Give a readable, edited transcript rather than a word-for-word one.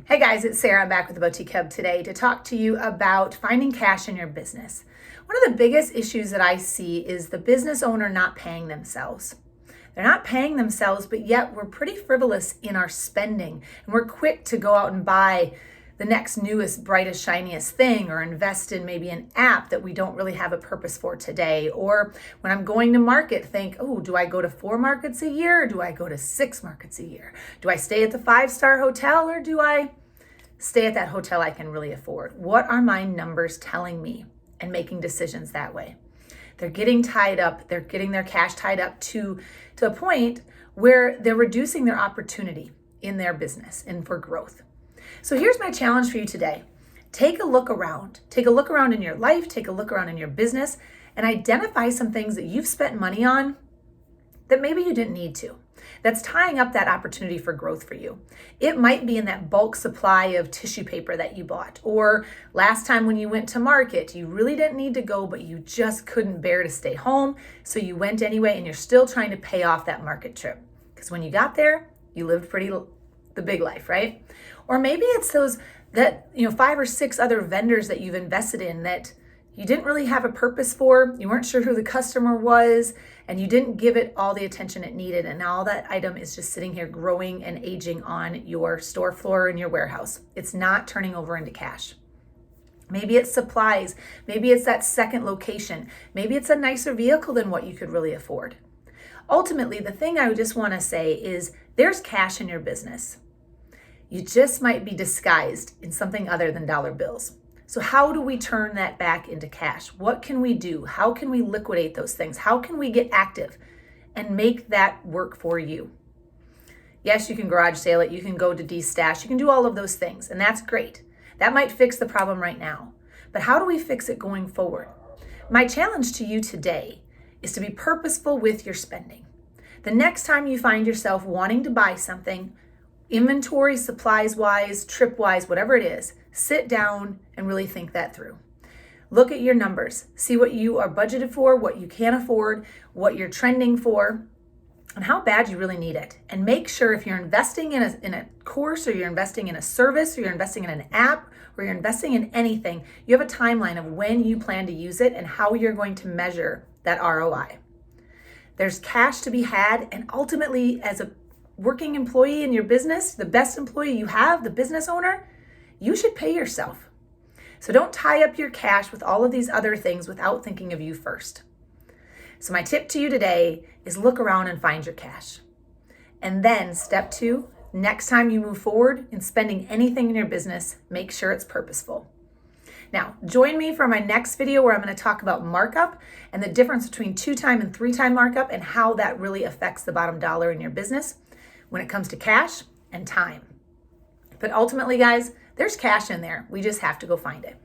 Hey guys, it's Sarah. I'm back with the Boutique Hub today to talk to you about finding cash in your business. One of the biggest issues that I see is the business owner not paying themselves. They're not paying themselves, but yet we're pretty frivolous in our spending and we're quick to go out and buy the next newest, brightest, shiniest thing or invest in maybe an app that we don't really have a purpose for today. Or when I'm going to market, think, oh, do I go to 4 markets a year or do I go to 6 markets a year? Do I stay at the 5-star hotel or do I stay at that hotel I can really afford? What are my numbers telling me? And making decisions that way. They're getting tied up. They're getting their cash tied up to a point where they're reducing their opportunity in their business and for growth. So here's my challenge for you today. Take a look around. Take a look around in your life. Take a look around in your business and identify some things that you've spent money on that maybe you didn't need to. That's tying up that opportunity for growth for you. It might be in that bulk supply of tissue paper that you bought, or last time when you went to market, you really didn't need to go, but you just couldn't bear to stay home. So you went anyway, and you're still trying to pay off that market trip. Because when you got there, you lived the big life, right? Or maybe it's those 5 or 6 other vendors that you've invested in that you didn't really have a purpose for, you weren't sure who the customer was, and you didn't give it all the attention it needed. And now that item is just sitting here growing and aging on your store floor in your warehouse. It's not turning over into cash. Maybe it's supplies. Maybe it's that second location. Maybe it's a nicer vehicle than what you could really afford. Ultimately, the thing I just want to say is there's cash in your business. You just might be disguised in something other than dollar bills. So how do we turn that back into cash? What can we do? How can we liquidate those things? How can we get active and make that work for you? Yes, you can garage sale it. You can go to de-stash. You can do all of those things, and that's great. That might fix the problem right now. But how do we fix it going forward? My challenge to you today is to be purposeful with your spending. The next time you find yourself wanting to buy something, inventory, supplies-wise, trip-wise, whatever it is, sit down and really think that through. Look at your numbers. See what you are budgeted for, what you can afford, what you're trending for, and how bad you really need it. And make sure if you're investing in a course or you're investing in a service or you're investing in an app or you're investing in anything, you have a timeline of when you plan to use it and how you're going to measure that ROI. There's cash to be had, and ultimately, as a working employee in your business, the best employee you have, the business owner, you should pay yourself. So don't tie up your cash with all of these other things without thinking of you first. So my tip to you today is look around and find your cash. And then step 2, next time you move forward in spending anything in your business, make sure it's purposeful. Now, join me for my next video where I'm going to talk about markup and the difference between 2-time and 3-time markup and how that really affects the bottom dollar in your business when it comes to cash and time. But ultimately, guys, there's cash in there. We just have to go find it.